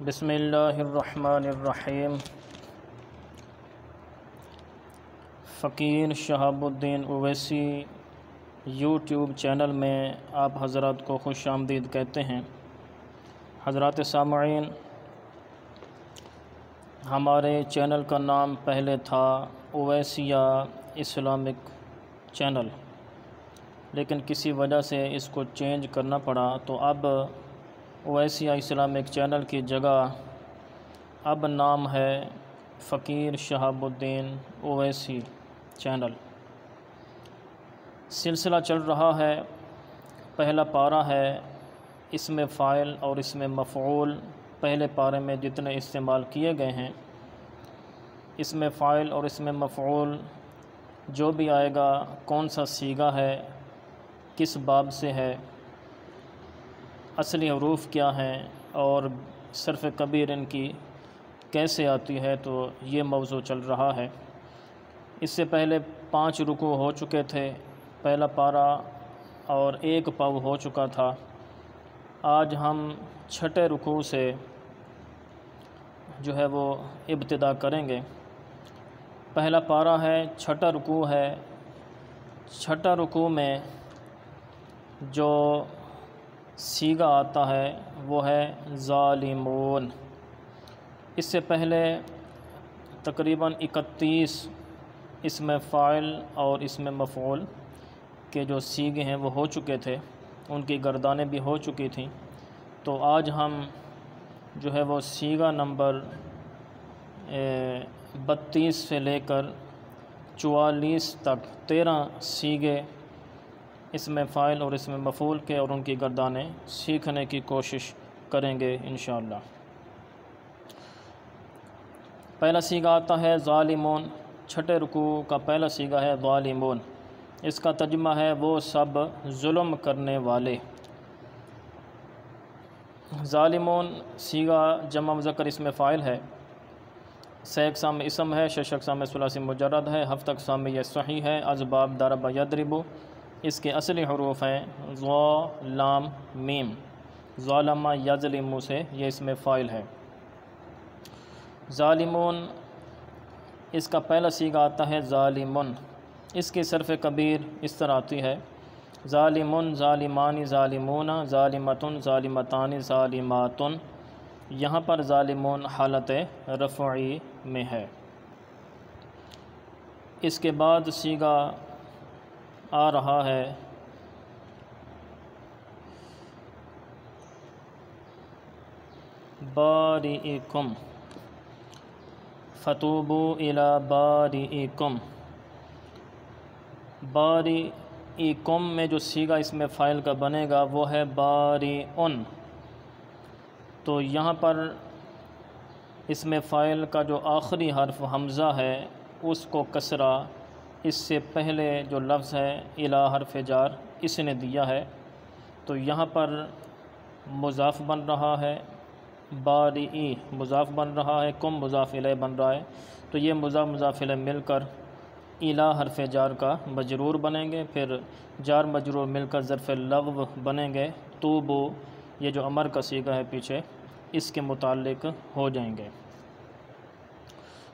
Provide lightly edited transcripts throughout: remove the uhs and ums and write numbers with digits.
بسم اللہ الرحمن الرحیم۔ فقیر شہاب الدین اویسی یوٹیوب چینل میں آپ حضرات کو خوش آمدید کہتے ہیں۔ حضرات سامعین، ہمارے چینل کا نام پہلے تھا اویسیہ اسلامک چینل، لیکن کسی وجہ سے اس کو چینج کرنا پڑا، تو اب اویسیہ اسلامک چینل کی جگہ اب نام ہے فقیر شہاب الدین اویسی چینل۔ سلسلہ چل رہا ہے، پہلا پارہ ہے، اس میں فاعل اور اس میں مفعول پہلے پارے میں جتنے استعمال کیے گئے ہیں، اس میں فاعل اور اس میں مفعول جو بھی آئے گا کون سا صیغہ ہے، کس باب سے ہے، اصلی حروف کیا ہیں اور صرف کبیر ان کی کیسے آتی ہے، تو یہ موضوع چل رہا ہے۔ اس سے پہلے 5 رکوع ہو چکے تھے، پہلا پارہ اور 1 پاو ہو چکا تھا۔ آج ہم 6 رکوع سے جو ہے وہ ابتدا کریں گے۔ پہلا پارہ ہے، 6 رکوع ہے۔ 6 رکوع میں جو صیغہ آتا ہے وہ ہے ظالمون۔ اس سے پہلے تقریباً 31 اس میں فاعل اور اس میں مفعول کے جو صیغے ہیں وہ ہو چکے تھے، ان کی گردانیں بھی ہو چکی تھیں۔ تو آج ہم جو ہے وہ صیغہ نمبر 32 سے لے کر 44 تک 13 صیغے اس میں فاعل اور اس میں مفعول کے اور ان کی گردانیں سیکھنے کی کوشش کریں گے انشاءاللہ۔ پہلا صیغہ آتا ہے ظالمون۔ 6 رکوع کا پہلا صیغہ ہے ظالمون۔ اس کا ترجمہ ہے وہ سب ظلم کرنے والے۔ ظالمون صیغہ جمع مذکر اس میں فاعل ہے، سے اقسام میں اسم ہے، 6 اقسام میں ثلاثی مجرد ہے، 7 اقسام میں یہ صحیح ہے۔ اسباب ضرب یضرب، اس کے اصلی حروف ہیں ظا لام میم۔ ظالم یظلم سے یہ اس میں فاعل ہے۔ ظالمون اس کا پہلا صیغہ آتا ہے ظالمن۔ اس کی صرف کبیر اس طرح آتی ہے ظالمن ظالمان ظالمون ظالمتن ظالمتان ظالماتن۔ یہاں پر ظالمون حالت رفعی میں ہے۔ اس کے بعد صیغہ آ رہا ہے بارئکم، فتوبوا الی بارئکم۔ بارئکم میں جو صیغہ اس میں فاعل کا بنے گا وہ ہے بارئن۔ تو یہاں پر اس میں فاعل کا جو آخری حرف حمزہ ہے اس کو کسرہ، اس سے پہلے جو لفظ ہے الی حرف جار اس نے دیا ہے، تو یہاں پر مضاف بن رہا ہے، بارئی مضاف بن رہا ہے، کم مضاف الیہ بن رہا ہے، تو یہ مضاف الیہ مل کر الی حرف جار کا مجرور بنیں گے، پھر جار مجرور مل کر ظرف لغو بنیں گے، توبو یہ جو امر کا صیغہ ہے پیچھے اس کے متعلق ہو جائیں گے۔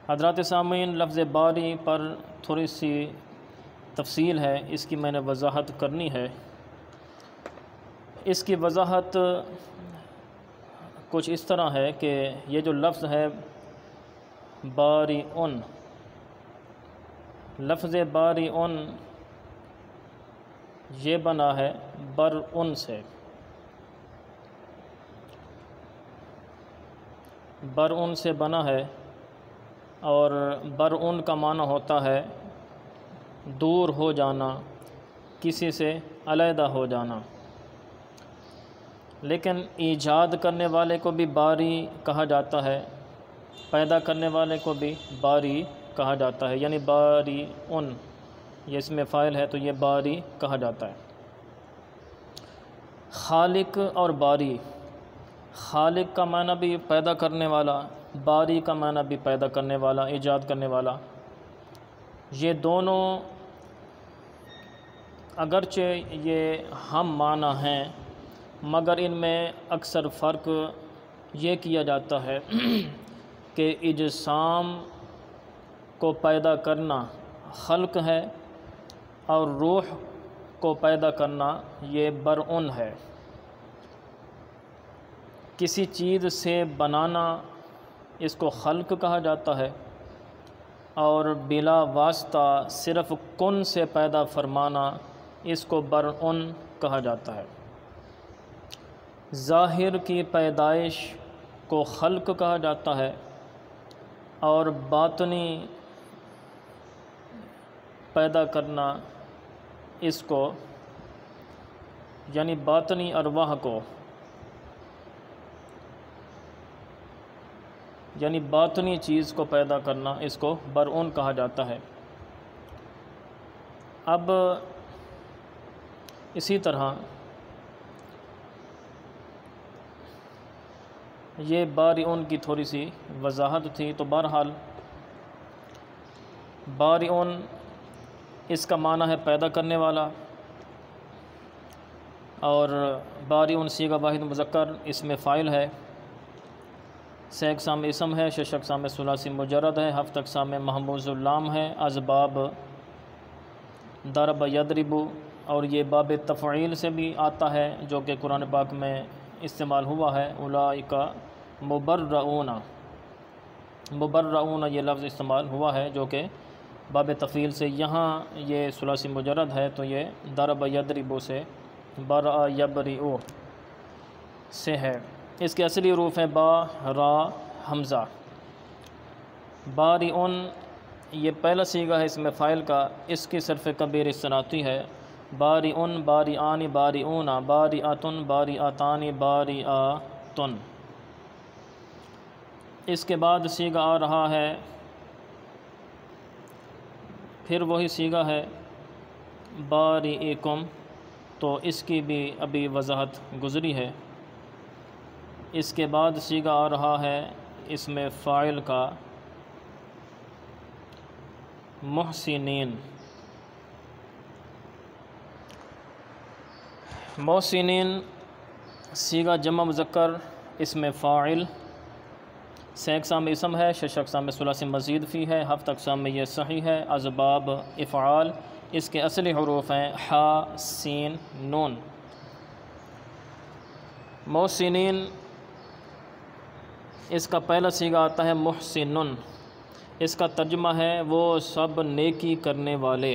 حضرات سامعین، لفظ باری پر تھوڑی سی تفصیل ہے، اس کی میں نے وضاحت کرنی ہے۔ اس کی وضاحت کچھ اس طرح ہے کہ یہ جو لفظ ہے بارئن، لفظ بارئن یہ بنا ہے برئن سے۔ برئن سے بنا ہے، اور برئن کا معنی ہوتا ہے دور ہو جانا، کسی سے علیحدہ ہو جانا۔ لیکن ایجاد کرنے والے کو بھی باری کہا جاتا ہے، پیدا کرنے والے کو بھی باری کہا جاتا ہے، یعنی بارئن یہ اس میں فاعل ہے تو یہ باری کہا جاتا ہے۔ خالق اور باری، خالق کا معنی بھی پیدا کرنے والا، باری کا معنی بھی پیدا کرنے والا، ایجاد کرنے والا۔ یہ دونوں اگرچہ یہ ہم معنی ہیں، مگر ان میں اکثر فرق یہ کیا جاتا ہے کہ اجسام کو پیدا کرنا خلق ہے اور روح کو پیدا کرنا یہ برعن ہے۔ کسی چیز سے بنانا اس کو خلق کہا جاتا ہے، اور بلا واسطہ صرف کن سے پیدا فرمانا اس کو برعن کہا جاتا ہے۔ ظاہر کی پیدائش کو خلق کہا جاتا ہے، اور باطنی پیدا کرنا اس کو، یعنی باطنی ارواح کو، یعنی باطنی چیز کو پیدا کرنا اس کو برعن کہا جاتا ہے۔ اب اسی طرح یہ بارئن کی تھوڑی سی وضاحت تھی، تو بہرحال بارئن اس کا معنی ہے پیدا کرنے والا، اور بارئن صیغہ واحد مذکر اس میں فاعل ہے، سے اقسام اسم ہے، شش اقسام ثلاثی مجرد ہے، ہفت اقسام محموز اللام ہے، اسباب ضرب یضرب، اور یہ باب تفعیل سے بھی آتا ہے جو کہ قرآن پاک میں استعمال ہوا ہے، اولئک مبرؤون، مبرؤون یہ لفظ استعمال ہوا ہے جو کہ باب تفعیل سے، یہاں یہ ثلاثی مجرد ہے تو یہ ضرب یضرب سے، برأ یبرئ سے ہے۔ اس کے اصلی حروف ہیں با، را، حمزہ۔ بارئن یہ پہلا صیغہ ہے اس میں فاعل کا، اس کی صرف کبیر اس طرح آتی ہے، بارئن، بارئان، بارئون، بارئۃ، بارئتان، بارئۃ۔ اس کے بعد صیغہ آ رہا ہے، پھر وہی صیغہ ہے بارئکم، تو اس کی بھی ابھی وضاحت گزری ہے۔ اس کے بعد صیغہ آ رہا ہے اس میں فاعل کا محسنین۔ محسنین صیغہ جمع مذکر اس میں فاعل، سے اقسام اسم ہے، شش اقسام ثلاثی مزید فی ہے، ہفت اقسام میں یہ صحیح ہے، اسباب افعال، اس کے اصلی حروف ہیں حا، سین، نون۔ محسنین اس کا پہلا صیغہ آتا ہے محسنن، اس کا ترجمہ ہے وہ سب نیکی کرنے والے۔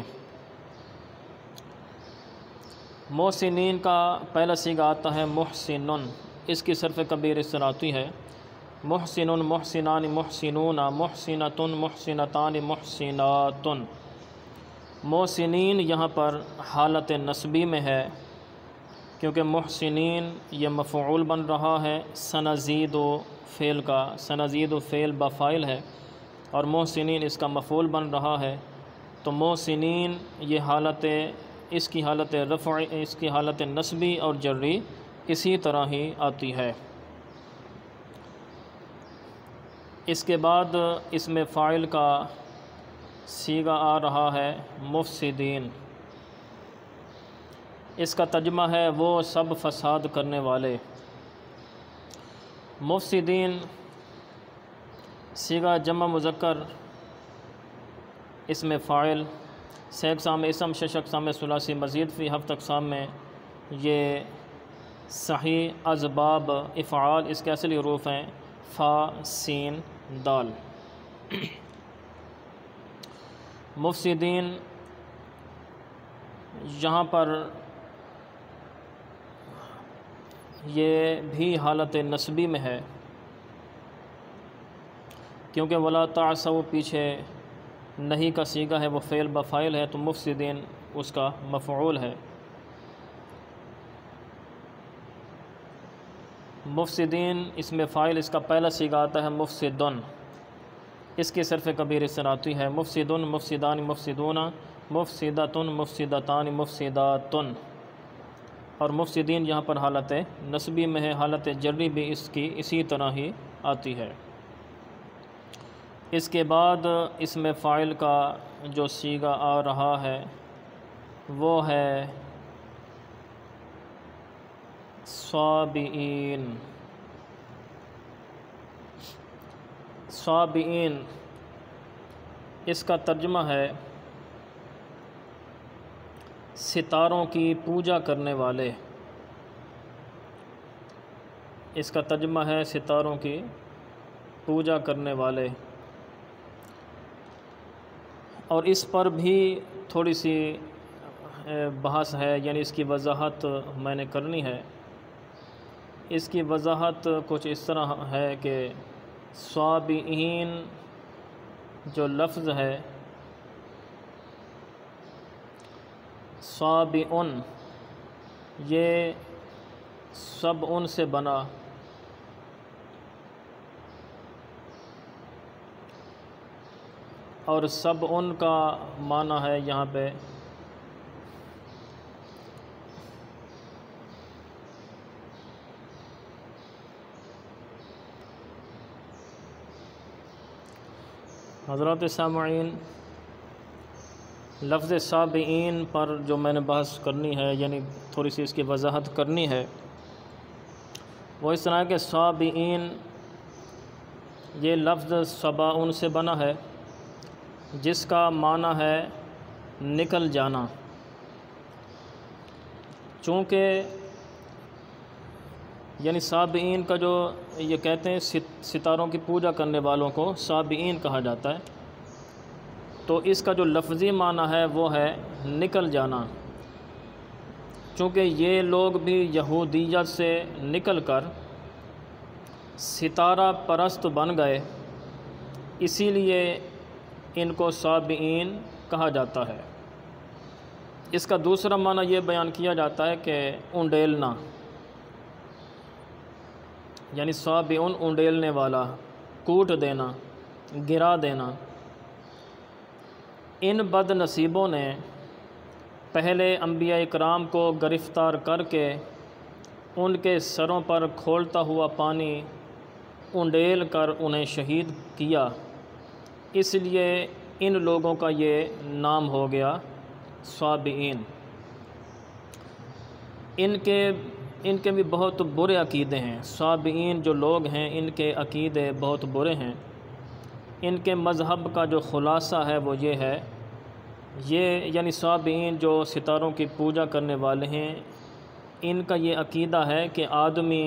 محسنین کا پہلا صیغہ آتا ہے محسنن، اس کی صرف کبیر اس طرح آتی ہے، محسن، محسنان، محسنون، محسنۃ، محسنتان، محسنات۔ محسنین یہاں پر حالت نسبی میں ہے، کیونکہ محسنین یہ مفعول بن رہا ہے سنزید و فعل کا، سنزید و فعل بفاعل ہے، اور محسنین اس کا مفعول بن رہا ہے، تو محسنین یہ حالت، اس کی حالت رفع، اس کی حالت نسبی اور جری اسی طرح ہی آتی ہے۔ اس کے بعد اس میں فاعل کا صیغہ آ رہا ہے مفسدین، اس کا ترجمہ ہے وہ سب فساد کرنے والے۔ مفسدین صیغہ جمع مذکر اس میں فاعل، سے اقسام اسم، شش اقسام ثلاثی مزید فی، ہفت اقسام میں یہ صحیح، اسباب افعال، اس کے اصلی حروف ہیں فا، سین، دال۔ مفسدین یہاں پر یہ بھی حالت نسبی میں ہے، کیونکہ ولا تعصوا پیچھے نہیں کا صیغہ ہے، وہ فعل بفاعل ہے، تو مفسدین اس کا مفعول ہے۔ مفسدین اس میں فاعل، اس کا پہلا صیغہ آتا ہے مفسدن، اس کی صرف کبیر اس طرح آتی ہے، مفسدن، مفسدان، مفسدون، مفسدۃ، مفسدتان، مفسدات۔ اور مفسدین یہاں پر حالت نسبی میں ہے، حالت جری بھی اس کی اسی طرح ہی آتی ہے۔ اس کے بعد اس میں فاعل کا جو صیغہ آ رہا ہے وہ ہے صابئین۔ صابئین، اس کا ترجمہ ہے ستاروں کی پوجا کرنے والے۔ اس کا ترجمہ ہے ستاروں کی پوجا کرنے والے۔ اور اس پر بھی تھوڑی سی بحث ہے، یعنی اس کی وضاحت میں نے کرنی ہے۔ اس کی وضاحت کچھ اس طرح ہے کہ صابئین جو لفظ ہے، صابئن یہ سب ان سے بنا، اور سب ان کا معنی ہے یہاں پہ حضرات سامعین، لفظ صابئین پر جو میں نے بحث کرنی ہے، یعنی تھوڑی سی اس کی وضاحت کرنی ہے، وہ اس طرح کہ صابئین یہ لفظ صباء سے بنا ہے، جس کا معنی ہے نکل جانا۔ چونکہ یعنی صابئین کا جو یہ کہتے ہیں ستاروں کی پوجا کرنے والوں کو صابئین کہا جاتا ہے، تو اس کا جو لفظی معنی ہے وہ ہے نکل جانا۔ چونکہ یہ لوگ بھی یہودیت سے نکل کر ستارہ پرست بن گئے، اسی لیے ان کو صابئین کہا جاتا ہے۔ اس کا دوسرا معنی یہ بیان کیا جاتا ہے کہ انڈیلنا، یعنی صابئن انڈیلنے والا، کوٹ دینا، گرا دینا۔ ان بد نصیبوں نے پہلے انبیاء اکرام کو گرفتار کر کے ان کے سروں پر کھولتا ہوا پانی انڈیل کر انہیں شہید کیا، اس لیے ان لوگوں کا یہ نام ہو گیا صابئین۔ ان کے بھی بہت برے عقیدے ہیں۔ صابئین جو لوگ ہیں ان کے عقیدے بہت برے ہیں۔ ان کے مذہب کا جو خلاصہ ہے وہ یہ ہے، یعنی صابئین جو ستاروں کی پوجا کرنے والے ہیں، ان کا یہ عقیدہ ہے کہ آدمی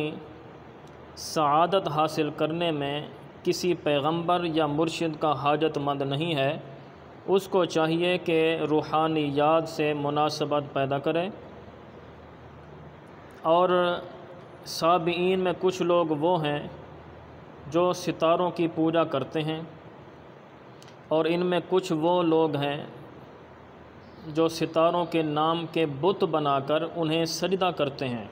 سعادت حاصل کرنے میں کسی پیغمبر یا مرشد کا حاجت مند نہیں ہے، اس کو چاہیے کہ روحانیات سے مناسبت پیدا کرے۔ اور صابئین میں کچھ لوگ وہ ہیں جو ستاروں کی پوجا کرتے ہیں، اور ان میں کچھ وہ لوگ ہیں جو ستاروں کے نام کے بت بنا کر انہیں سجدہ کرتے ہیں۔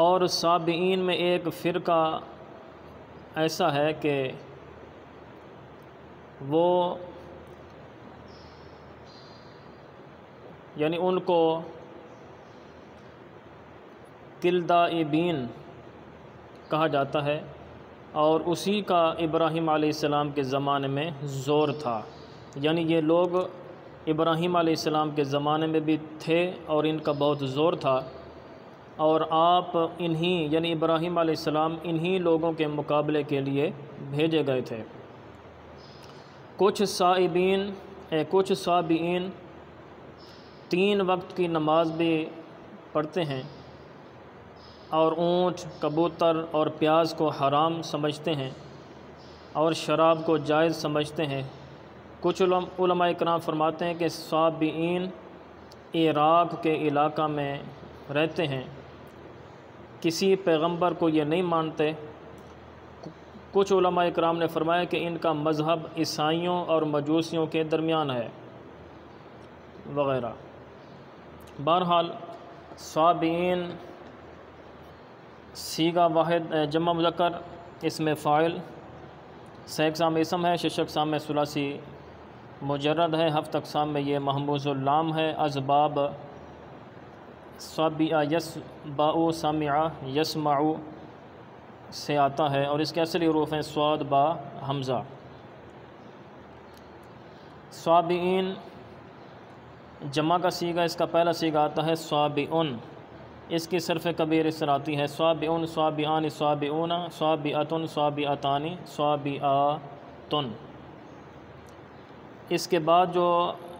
اور صابئین میں ایک فرقہ ایسا ہے کہ وہ یعنی ان کو کلدائبین کہا جاتا ہے، اور اسی کا ابراہیم علیہ السلام کے زمانے میں زور تھا۔ یعنی یہ لوگ ابراہیم علیہ السلام کے زمانے میں بھی تھے اور ان کا بہت زور تھا، اور آپ یعنی ابراہیم علیہ السلام انہی لوگوں کے مقابلے کے لیے بھیجے گئے تھے۔ کچھ صابئین 3 وقت کی نماز بھی پڑھتے ہیں، اور اونٹ، کبوتر اور پیاز کو حرام سمجھتے ہیں، اور شراب کو جائز سمجھتے ہیں۔ کچھ علماء اکرام فرماتے ہیں کہ صابئین عراق کے علاقہ میں رہتے ہیں، کسی پیغمبر کو یہ نہیں مانتے۔ کچھ علماء اکرام نے فرمایا کہ ان کا مذہب عیسائیوں اور مجوسیوں کے درمیان ہے وغیرہ۔ بہرحال صابئین صیغہ واحد جمع مذکر، اس میں فاعل، سہ اقسام اسم ہے، 6 اقسام میں ثلاثی مجرد ہے، 7 اقسام میں یہ محموز اللام ہے۔ اسباب صابئ یسبع سمع یسمع سے آتا ہے، اور اس کے اصلی حروف ہیں صاد با حمزہ۔ صابئین جمع کا صیغہ، اس کا پہلا صیغہ آتا ہے صابئن، اس کی صرف کبیر اس طرح آتی ہے صابئون صابئان صابئون صابئۃ صابئتان صابئاتن۔ اس کے بعد جو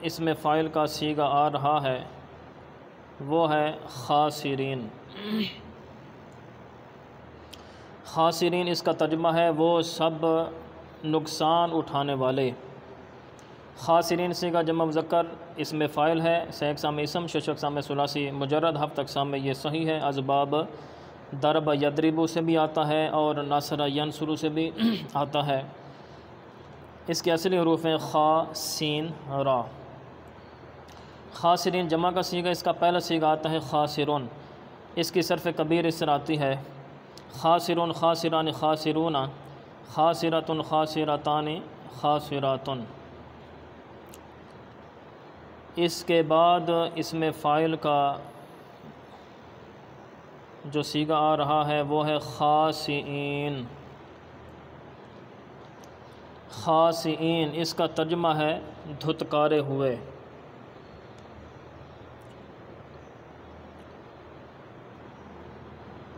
اس میں فاعل کا صیغہ آ رہا ہے وہ ہے خاسرین۔ خاسرین اس کا ترجمہ ہے وہ سب نقصان اٹھانے والے۔ خاسرین صیغہ جمع مذکر اس میں فاعل ہے، سے اقسام اسم، شش اقسام ثلاثی مجرد، ہفت اقسام میں یہ صحیح ہے۔ اسباب ضرب یضرب سے بھی آتا ہے اور نصر ینصر سے بھی آتا ہے۔ اس کے اصلی حروف ہیں خا سین را۔ خاسرین جمع کا صیغہ، اس کا پہلا صیغہ آتا ہے خاسرون، اس کی صرف کبیر اس طرح آتی ہے خاسرون خاسران خاسرون خاسرۃ خاسرتان خاسراتن۔ اس کے بعد اس میں فاعل کا جو صیغہ آ رہا ہے وہ ہے خاسئین۔ خاسئین اس کا ترجمہ ہے دھتکارے ہوئے۔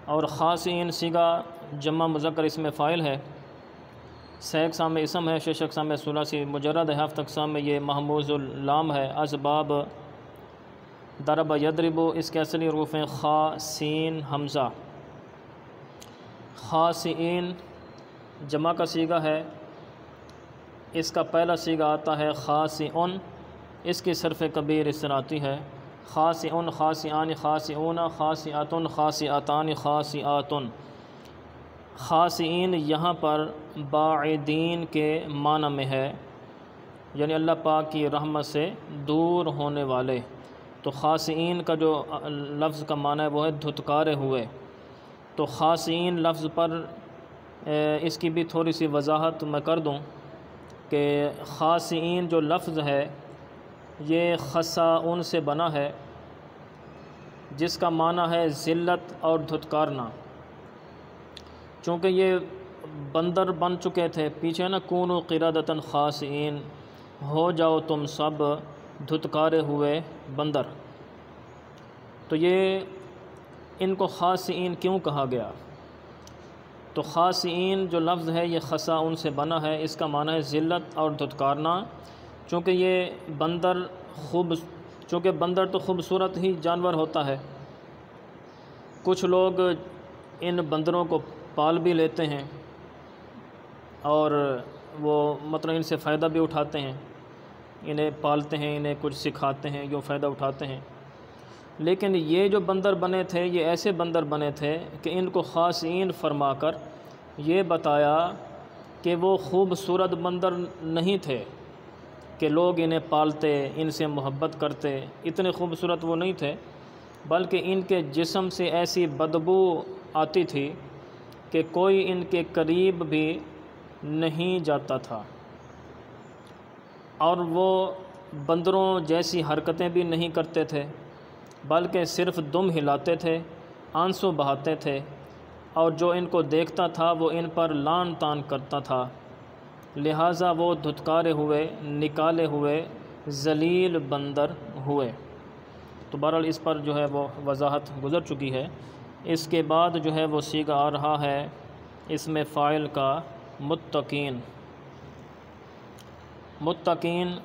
اور خاسئین صیغہ جمع مذکر اس میں فاعل ہے، سے اقسام میں اسم ہے، شش اقسام میں ثلاثی مجرد ہے، ہفت اقسام میں یہ محموز اللام ہے۔ اسباب ضرب یضرب اس کے اصلی حروف ہیں خا سین حمزہ۔ خاسئین جمع کا صیغہ ہے، اس کا پہلا صیغہ آتا ہے خاسئن، اس کی صرف کبیر اس طرح آتی ہے خاسئن خاسئان خاسئون خاسئۃ خاسئتان خاسئاتن۔ خاسئین یہاں پر باعدین کے معنی میں ہے، یعنی اللہ پاک کی رحمت سے دور ہونے والے۔ تو خاسئین کا جو لفظ کا معنی ہے وہ ہے دھتکارے ہوئے۔ تو خاسئین لفظ پر اس کی بھی تھوڑی سی وضاحت میں کر دوں کہ خاسئین جو لفظ ہے یہ خساؤن سے بنا ہے، جس کا معنی ہے ذلت اور دھتکارنا۔ چونکہ یہ بندر بن چکے تھے، پیچھے نا کونوا قردۃ خاسئین، ہو جاؤ تم سب دھتکارے ہوئے بندر۔ تو یہ ان کو خاسئین کیوں کہا گیا؟ تو خاسئین جو لفظ ہے یہ خساؤن سے بنا ہے، اس کا معنی ہے ذلت اور دھتکارنا۔ چونکہ بندر تو خوبصورت ہی جانور ہوتا ہے، کچھ لوگ ان بندروں کو پال بھی لیتے ہیں اور وہ مطلب ان سے فائدہ بھی اٹھاتے ہیں، انہیں پالتے ہیں، انہیں کچھ سکھاتے ہیں، جو فائدہ اٹھاتے ہیں۔ لیکن یہ جو بندر بنے تھے یہ ایسے بندر بنے تھے کہ ان کو خاسئین فرما کر یہ بتایا کہ وہ خوبصورت بندر نہیں تھے کہ لوگ انہیں پالتے، ان سے محبت کرتے، اتنے خوبصورت وہ نہیں تھے، بلکہ ان کے جسم سے ایسی بدبو آتی تھی کہ کوئی ان کے قریب بھی نہیں جاتا تھا، اور وہ بندروں جیسی حرکتیں بھی نہیں کرتے تھے، بلکہ صرف دم ہلاتے تھے، آنسو بہاتے تھے، اور جو ان کو دیکھتا تھا وہ ان پر لان تان کرتا تھا، لہٰذا وہ دھتکارے ہوئے، نکالے ہوئے ذلیل بندر ہوئے۔ تو بہرحال اس پر جو ہے وہ وضاحت گزر چکی ہے۔ اس کے بعد جو ہے وہ صیغہ آ رہا ہے اس میں فاعل کا متقین۔ متقین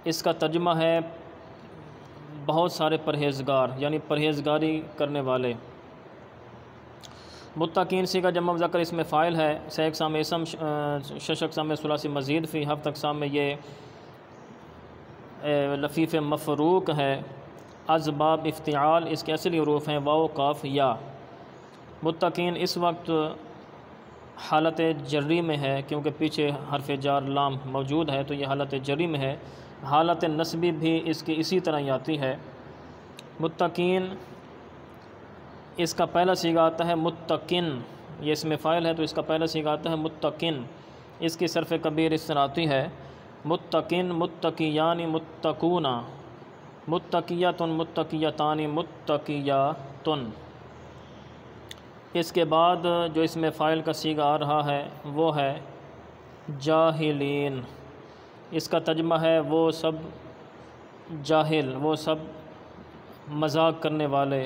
اس کا ترجمہ ہے بہت سارے پرہیزگار، یعنی پرہیزگاری کرنے والے۔ متقین صیغہ جمع مذکر اس میں فاعل ہے، سے اقسام اسم، شش اقسام میں ثلاثی مزید فی، ہفت اقسام میں یہ لفیف مفروق ہے۔ اسباب افتعال اس کے اصلی حروف ہیں واو قاف یا۔ متقین اس وقت حالت جری میں ہے کیونکہ پیچھے حرف جار لام موجود ہے، تو یہ حالت جری میں ہے۔ حالت نصبی بھی اس کی اسی طرح ہی آتی ہے۔ متقین اس کا پہلا صیغہ آتا ہے متقن، یہ اس میں فاعل ہے تو اس کا پہلا صیغہ آتا ہے متقن، اس کی صرف کبیر اس طرح آتی ہے متقن متقیان متقون متقیۃ متقیتان متقیاتن۔ اس کے بعد جو اس میں فاعل کا صیغہ آ رہا ہے وہ ہے جاہلین، اس کا ترجمہ ہے وہ سب جاہل، وہ سب مذاق کرنے والے،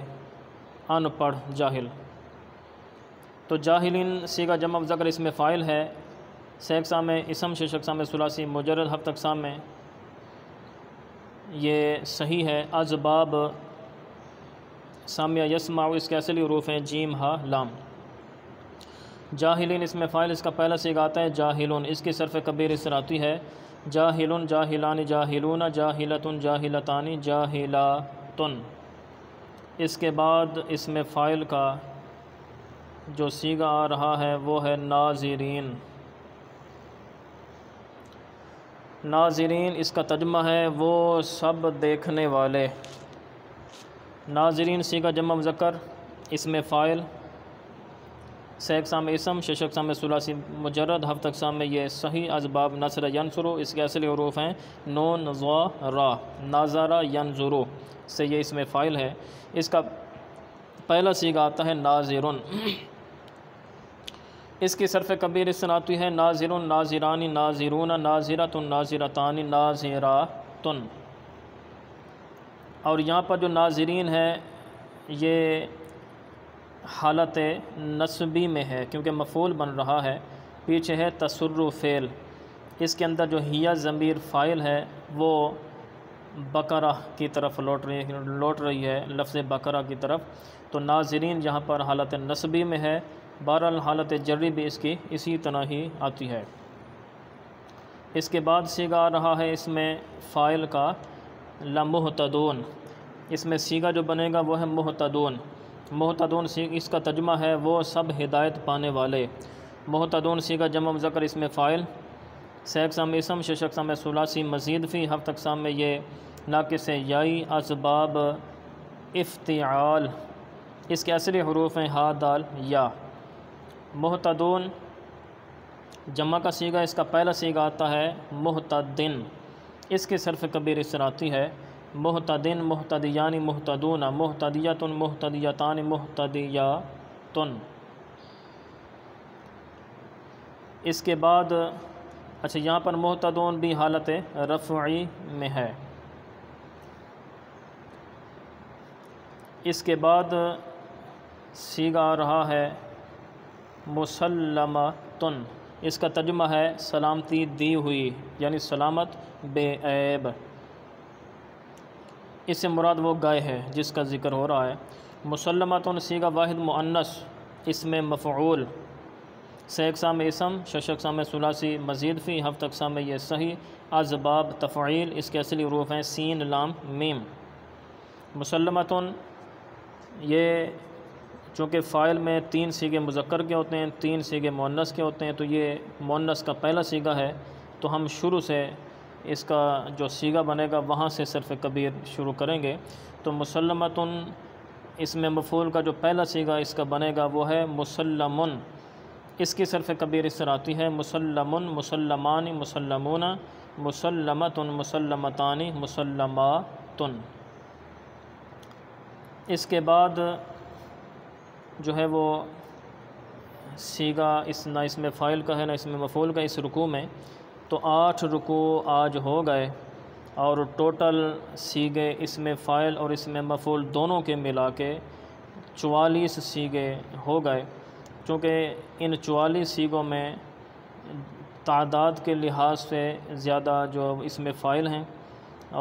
ان پڑھ، جاہل۔ تو جاہلین صیغہ جمع مذکر اس میں فاعل ہے، سے اقسام میں اسم، شش اقسام میں ثلاثی، مجرد ہفت اقسام میں یہ صحیح ہے۔ اسباب سامع یسمع، اس کے اصلی حروف ہیں جیم، ہا، لام۔ جاہلین اس میں فاعل، اس کا پہلا صیغہ آتا ہے جاہلون، اس کی صرف کبیر اس طرح آتی ہے جاہلن، جاہلان، جاہلون، جاہلتن، جاہلتان، جاہلاتن۔ اس کے بعد اس میں فاعل کا جو صیغہ آ رہا ہے وہ ہے ناظرین۔ ناظرین اس کا ترجمہ ہے وہ سب دیکھنے والے۔ ناظرین صیغہ جمع مذکر اس میں فاعل، سے اقسام میں اسم، شش اقسام میں ثلاثی، مجرد ہفت اقسام میں یہ صحیح۔ اسباب نصر ینصرو، اس کے اصلی حروف ہیں نون، ضا، را۔ ناظرہ ینظرو سے یہ اس میں فاعل ہے، اس کا پہلا صیغہ آتا ہے ناظرن۔ اس کی صرف کبیر اس طرح آتی ہے ناظرن، ناظرانی، ناظرون، ناظرتن، ناظرتان، ناظراتن۔ اور یہاں پر جو ناظرین ہے یہ حالت نصبی میں ہے کیونکہ مفعول بن رہا ہے، پیچھے ہے تسر فعل، اس کے اندر جو ہیا ضمیر فاعل ہے وہ بقرہ کی طرف لوٹ رہی ہے، لفظ بقرہ کی طرف۔ تو ناظرین یہاں پر حالت نصبی میں ہے، بہرحال حالت جری بھی اس کی اسی طرح ہی آتی ہے۔ اس کے بعد صیغہ آ رہا ہے اس میں فاعل کا لمحتدون، اس میں صیغہ جو بنے گا وہ ہے محتدون۔ محتدون اس کا ترجمہ ہے وہ سب ہدایت پانے والے۔ محتدون صیغہ جمع مذکر اس میں فاعل، سے اقسام اسم، شش اقسام میں ثلاثی، مزید فی، ہفت اقسام میں یہ ناقص یائی۔ اسباب افتعال، اس کے اصلی حروف ہیں ہا، دال، یا۔ محتدون جمع کا صیغہ، اس کا پہلا صیغہ آتا ہے محتدن، اس کی صرف کبیر اس طرح آتی ہے محتدن، محتدیان، محتدون، محتدیتن، محتدیتان، محتدیاتن۔ اس کے بعد اچھا یہاں پر محتدون بھی حالت رفعی میں ہے۔ اس کے بعد صیغہ آ رہا ہے مسلمتن، اس کا ترجمہ ہے سلامتی دی ہوئی، یعنی سلامت، بے عیب۔ اس سے مراد وہ گائے ہے جس کا ذکر ہو رہا ہے۔ مسلمتن صیغہ واحد مؤنث اس میں مفعول، سے اقسام میں اسم، شش اقسام میں ثلاثی، مزید فی، ہفت اقسام میں یہ صحیح۔ اسباب تفعیل، اس کے اصلی حروف ہیں سین، لام، میم۔ مسلمتن یہ چونکہ فاعل میں 3 صیغے مذکر کے ہوتے ہیں، 3 صیغے مؤنث کے ہوتے ہیں، تو یہ مؤنث کا پہلا صیغہ ہے، تو ہم شروع سے اس کا جو صیغہ بنے گا وہاں سے صرف کبیر شروع کریں گے۔ تو مسلمتن اس میں مفعول کا جو پہلا صیغہ اس کا بنے گا وہ ہے مسلمن، اس کی صرف کبیر اس طرح آتی ہے مسلمن، مسلمان، مسلمون، مسلمتن، مسلمتان، مسلماتن۔ اس کے بعد جو ہے وہ صیغہ نہ اس میں فاعل کا ہے نہ اس میں مفعول کا، اس رکوع میں تو 8 رکوع آج ہو گئے، اور ٹوٹل صیغے اس میں فاعل اور اس میں مفعول دونوں کے ملا کے 44 صیغے ہو گئے۔ چونکہ ان 44 صیغوں میں تعداد کے لحاظ سے زیادہ جو اس میں فاعل ہیں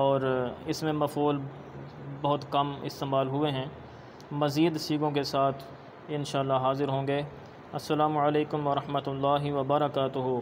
اور اس میں مفعول بہت کم استعمال ہوئے ہیں۔ مزید صیغوں کے ساتھ انشاءاللہ حاضر ہوں گے۔ السلام علیکم ورحمۃ اللہ وبرکاتہ۔